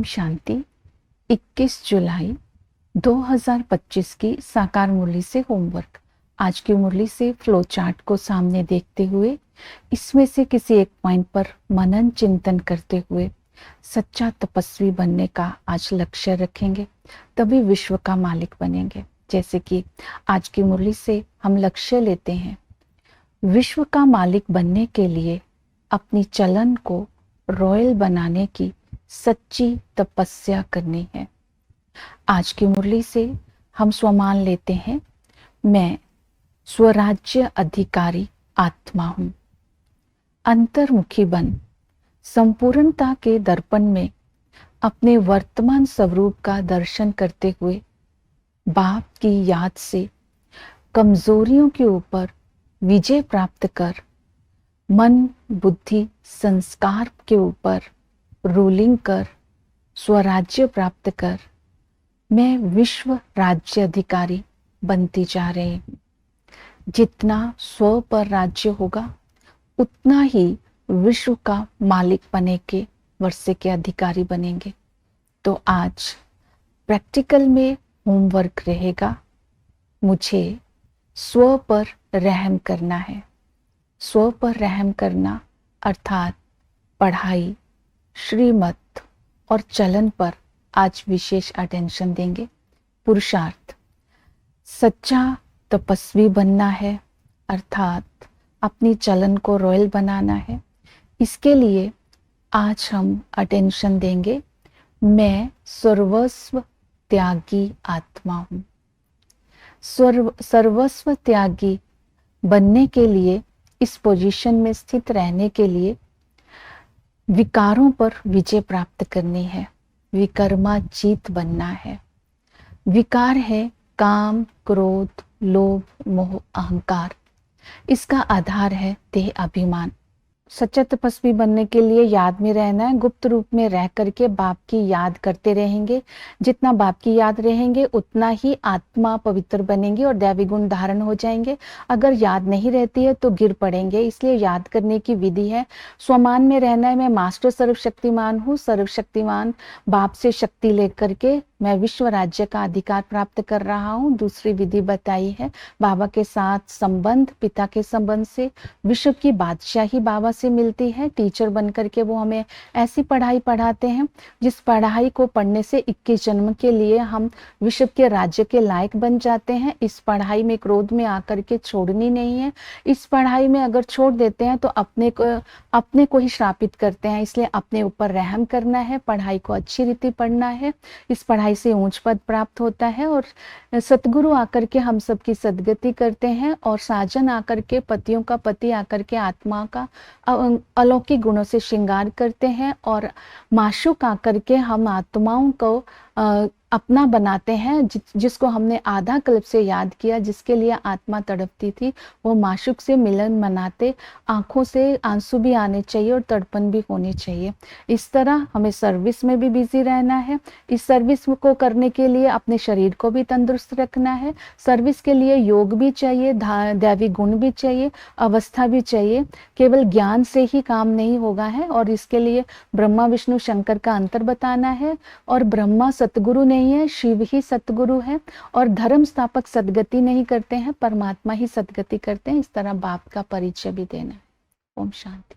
ओम शांति। 21 जुलाई 2025 की साकार मुरली से होमवर्क। आज की मुरली से फ्लो चार्ट को सामने देखते हुए इसमें से किसी एक पॉइंट पर मनन चिंतन करते हुए सच्चा तपस्वी बनने का आज लक्ष्य रखेंगे, तभी विश्व का मालिक बनेंगे। जैसे कि आज की मुरली से हम लक्ष्य लेते हैं, विश्व का मालिक बनने के लिए अपनी चलन को रॉयल बनाने की सच्ची तपस्या करनी है। आज की मुरली से हम स्वमान लेते हैं, मैं स्वराज्य अधिकारी आत्मा हूं। अंतर्मुखी बन संपूर्णता के दर्पण में अपने वर्तमान स्वरूप का दर्शन करते हुए बाप की याद से कमजोरियों के ऊपर विजय प्राप्त कर मन बुद्धि संस्कार के ऊपर रूलिंग कर स्वराज्य प्राप्त कर मैं विश्व राज्य अधिकारी बनती जा रही हूँ। जितना स्व पर राज्य होगा उतना ही विश्व का मालिक बने के वर्षे के अधिकारी बनेंगे। तो आज प्रैक्टिकल में होमवर्क रहेगा, मुझे स्व पर रहम करना है। स्व पर रहम करना अर्थात पढ़ाई, श्रीमत और चलन पर आज विशेष अटेंशन देंगे। पुरुषार्थ, सच्चा तपस्वी बनना है अर्थात अपनी चलन को रॉयल बनाना है। इसके लिए आज हम अटेंशन देंगे, मैं सर्वस्व त्यागी आत्मा हूँ। सर्वस्व त्यागी बनने के लिए, इस पोजीशन में स्थित रहने के लिए विकारों पर विजय प्राप्त करनी है, विकर्मा जीत बनना है। विकार है काम, क्रोध, लोभ, मोह, अहंकार। इसका आधार है देह अभिमान। सच्चा तपस्वी बनने के लिए याद में रहना है। गुप्त रूप में रह करके बाप की याद करते रहेंगे। जितना बाप की याद रहेंगे उतना ही आत्मा पवित्र बनेंगे और दैवी गुण धारण हो जाएंगे। अगर याद नहीं रहती है तो गिर पड़ेंगे। इसलिए याद करने की विधि है, स्वमान में रहना है। मैं मास्टर सर्वशक्तिमान हूँ। सर्वशक्तिमान बाप से शक्ति लेकर के मैं विश्व राज्य का अधिकार प्राप्त कर रहा हूँ। दूसरी विधि बताई है, बाबा के साथ संबंध, पिता के संबंध से विश्व की बादशाही बाबा से मिलती है। टीचर बन करके वो हमें ऐसी पढ़ाई पढ़ाते हैं जिस पढ़ाई को पढ़ने से 21 जन्म के लिए हम विश्व के राज्य के लायक बन जाते हैं। इस पढ़ाई में क्रोध में आकर के छोड़नी नहीं है। इस पढ़ाई में अगर छोड़ देते हैं तो अपने को ही श्रापित करते हैं। इसलिए अपने ऊपर रहम करना है, पढ़ाई को अच्छी रीति पढ़ना है। इस पढ़ाई से ऊंच पद प्राप्त होता है और सतगुरु आकर के हम सबकी सदगति करते हैं और साजन आकर के, पतियों का पति आकर के आत्मा का अलौकिक गुणों से श्रृंगार करते हैं और माशूक आकर के हम आत्माओं को अपना बनाते हैं। जिसको हमने आधा कल्प से याद किया, जिसके लिए आत्मा तड़पती थी, वो माशूक से मिलन मनाते। आंखों से आंसू भी आने चाहिए और तड़पन भी होनी चाहिए। इस तरह हमें सर्विस में भी बिजी रहना है। इस सर्विस को करने के लिए अपने शरीर को भी तंदुरुस्त रखना है। सर्विस के लिए योग भी चाहिए, दैवी गुण भी चाहिए, अवस्था भी चाहिए। केवल ज्ञान से ही काम नहीं होगा है और इसके लिए ब्रह्मा विष्णु शंकर का अंतर बताना है। और ब्रह्मा सतगुरु नहीं है, शिव ही सतगुरु है। और धर्म स्थापक सदगति नहीं करते हैं, परमात्मा ही सदगति करते हैं। इस तरह बाप का परिचय भी देना है। ओम शांति।